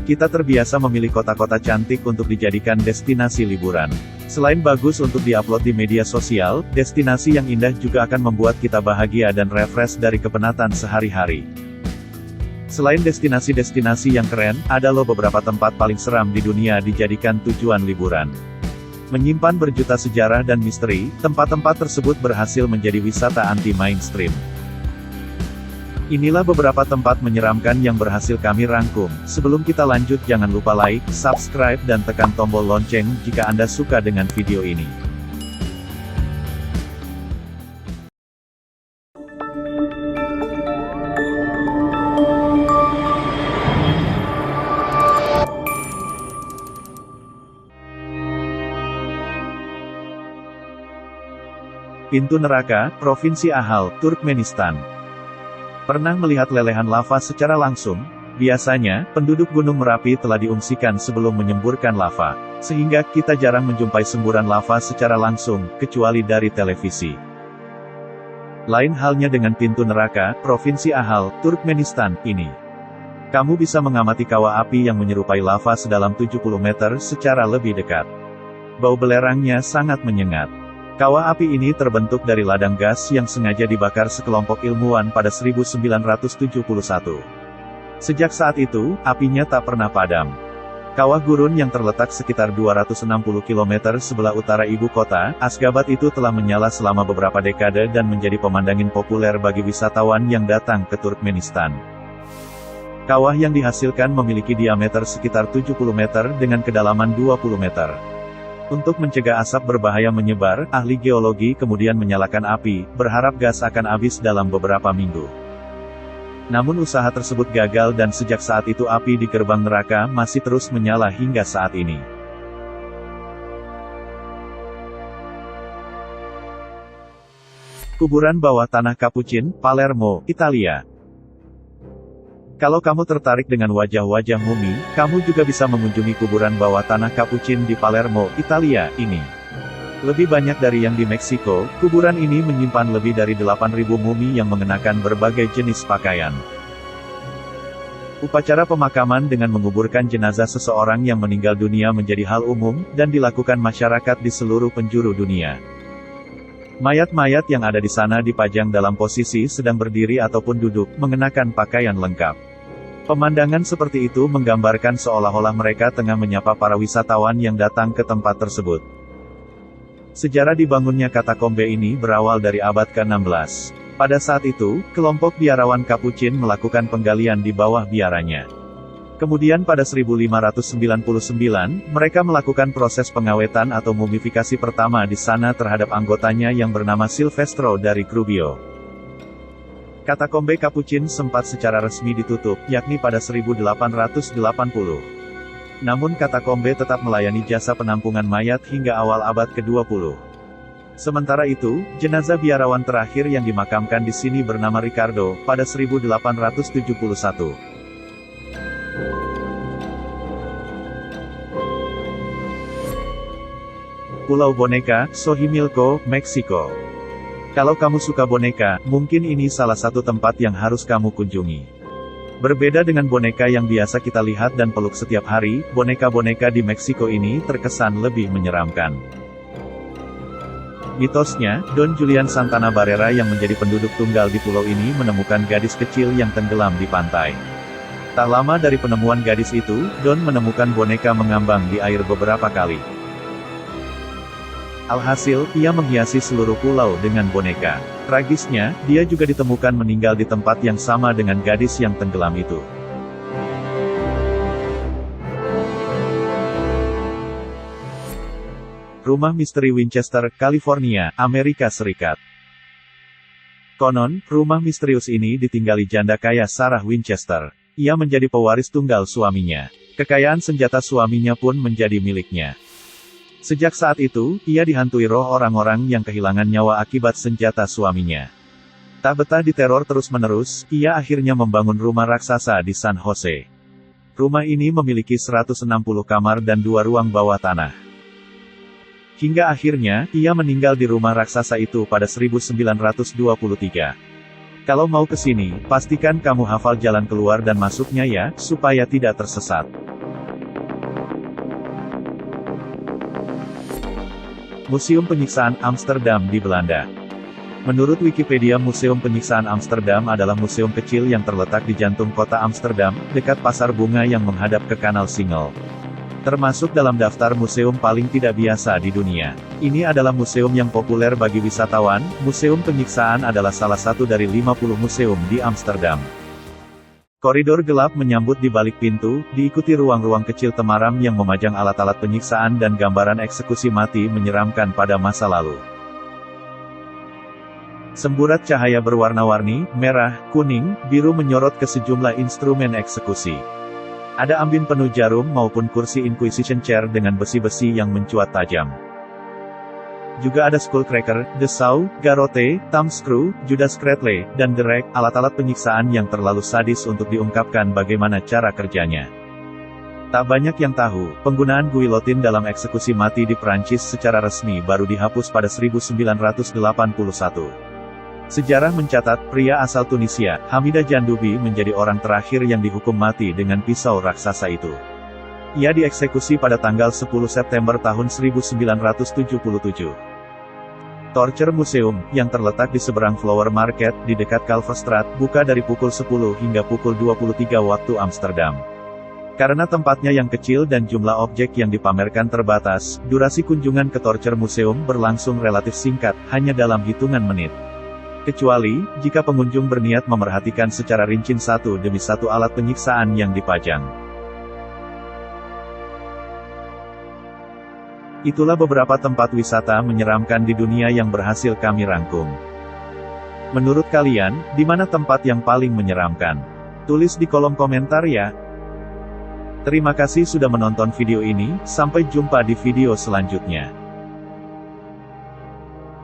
Kita terbiasa memilih kota-kota cantik untuk dijadikan destinasi liburan. Selain bagus untuk diupload di media sosial, destinasi yang indah juga akan membuat kita bahagia dan refresh dari kepenatan sehari-hari. Selain destinasi-destinasi yang keren, ada loh beberapa tempat paling seram di dunia dijadikan tujuan liburan. Menyimpan berjuta sejarah dan misteri, tempat-tempat tersebut berhasil menjadi wisata anti-mainstream. Inilah beberapa tempat menyeramkan yang berhasil kami rangkum. Sebelum kita lanjut, jangan lupa like, subscribe, dan tekan tombol lonceng jika Anda suka dengan video ini. Pintu Neraka, Provinsi Ahal, Turkmenistan. Pernah melihat lelehan lava secara langsung? Biasanya, penduduk Gunung Merapi telah diungsikan sebelum menyemburkan lava, sehingga kita jarang menjumpai semburan lava secara langsung, kecuali dari televisi. Lain halnya dengan Pintu Neraka, Provinsi Ahal, Turkmenistan, ini. Kamu bisa mengamati kawah api yang menyerupai lava sedalam 70 meter secara lebih dekat. Bau belerangnya sangat menyengat. Kawah api ini terbentuk dari ladang gas yang sengaja dibakar sekelompok ilmuwan pada 1971. Sejak saat itu, apinya tak pernah padam. Kawah gurun yang terletak sekitar 260 km sebelah utara ibu kota, Ashgabat itu telah menyala selama beberapa dekade dan menjadi pemandangan populer bagi wisatawan yang datang ke Turkmenistan. Kawah yang dihasilkan memiliki diameter sekitar 70 meter dengan kedalaman 20 meter. Untuk mencegah asap berbahaya menyebar, ahli geologi kemudian menyalakan api, berharap gas akan habis dalam beberapa minggu. Namun usaha tersebut gagal dan sejak saat itu api di gerbang neraka masih terus menyala hingga saat ini. Kuburan bawah tanah Capucin, Palermo, Italia. Kalau kamu tertarik dengan wajah-wajah mumi, kamu juga bisa mengunjungi kuburan bawah tanah Capucin di Palermo, Italia, ini. Lebih banyak dari yang di Meksiko, kuburan ini menyimpan lebih dari 8.000 mumi yang mengenakan berbagai jenis pakaian. Upacara pemakaman dengan menguburkan jenazah seseorang yang meninggal dunia menjadi hal umum, dan dilakukan masyarakat di seluruh penjuru dunia. Mayat-mayat yang ada di sana dipajang dalam posisi sedang berdiri ataupun duduk, mengenakan pakaian lengkap. Pemandangan seperti itu menggambarkan seolah-olah mereka tengah menyapa para wisatawan yang datang ke tempat tersebut. Sejarah dibangunnya katakombe ini berawal dari abad ke-16. Pada saat itu, kelompok biarawan Capucin melakukan penggalian di bawah biaranya. Kemudian pada 1599, mereka melakukan proses pengawetan atau mumifikasi pertama di sana terhadap anggotanya yang bernama Silvestro dari Crubbio. Katakombe Capucin sempat secara resmi ditutup, yakni pada 1880. Namun katakombe tetap melayani jasa penampungan mayat hingga awal abad ke-20. Sementara itu, jenazah biarawan terakhir yang dimakamkan di sini bernama Ricardo, pada 1871. Pulau Boneka, Xochimilco, Meksiko. Kalau kamu suka boneka, mungkin ini salah satu tempat yang harus kamu kunjungi. Berbeda dengan boneka yang biasa kita lihat dan peluk setiap hari, boneka-boneka di Meksiko ini terkesan lebih menyeramkan. Mitosnya, Don Julian Santana Barrera yang menjadi penduduk tunggal di pulau ini menemukan gadis kecil yang tenggelam di pantai. Tak lama dari penemuan gadis itu, Don menemukan boneka mengambang di air beberapa kali. Alhasil, ia menghiasi seluruh pulau dengan boneka. Tragisnya, dia juga ditemukan meninggal di tempat yang sama dengan gadis yang tenggelam itu. Rumah Misteri Winchester, California, Amerika Serikat. Konon, rumah misterius ini ditinggali janda kaya Sarah Winchester. Ia menjadi pewaris tunggal suaminya. Kekayaan senjata suaminya pun menjadi miliknya. Sejak saat itu, ia dihantui roh orang-orang yang kehilangan nyawa akibat senjata suaminya. Tak betah diteror terus-menerus, ia akhirnya membangun rumah raksasa di San Jose. Rumah ini memiliki 160 kamar dan 2 ruang bawah tanah. Hingga akhirnya, ia meninggal di rumah raksasa itu pada 1923. Kalau mau ke sini, pastikan kamu hafal jalan keluar dan masuknya ya, supaya tidak tersesat. Museum Penyiksaan Amsterdam di Belanda. Menurut Wikipedia, Museum Penyiksaan Amsterdam adalah museum kecil yang terletak di jantung kota Amsterdam, dekat pasar bunga yang menghadap ke Kanal Singel. Termasuk dalam daftar museum paling tidak biasa di dunia. Ini adalah museum yang populer bagi wisatawan. Museum Penyiksaan adalah salah satu dari 50 museum di Amsterdam. Koridor gelap menyambut di balik pintu, diikuti ruang-ruang kecil temaram yang memajang alat-alat penyiksaan dan gambaran eksekusi mati menyeramkan pada masa lalu. Semburat cahaya berwarna-warni, merah, kuning, biru menyorot ke sejumlah instrumen eksekusi. Ada ambin penuh jarum maupun kursi Inquisition Chair dengan besi-besi yang mencuat tajam. Juga ada Skullcracker, The Saw, Garrote, Thumbscrew, Judas Cradle, dan The Rack, alat-alat penyiksaan yang terlalu sadis untuk diungkapkan bagaimana cara kerjanya. Tak banyak yang tahu, penggunaan guillotine dalam eksekusi mati di Prancis secara resmi baru dihapus pada 1981. Sejarah mencatat, pria asal Tunisia, Hamida Jandoubi menjadi orang terakhir yang dihukum mati dengan pisau raksasa itu. Ia dieksekusi pada tanggal 10 September tahun 1977. Torture Museum, yang terletak di seberang Flower Market, di dekat Kalverstraat, buka dari pukul 10 hingga pukul 23 waktu Amsterdam. Karena tempatnya yang kecil dan jumlah objek yang dipamerkan terbatas, durasi kunjungan ke Torture Museum berlangsung relatif singkat, hanya dalam hitungan menit. Kecuali, jika pengunjung berniat memerhatikan secara rinci satu demi satu alat penyiksaan yang dipajang. Itulah beberapa tempat wisata menyeramkan di dunia yang berhasil kami rangkum. Menurut kalian, di mana tempat yang paling menyeramkan? Tulis di kolom komentar ya. Terima kasih sudah menonton video ini, sampai jumpa di video selanjutnya.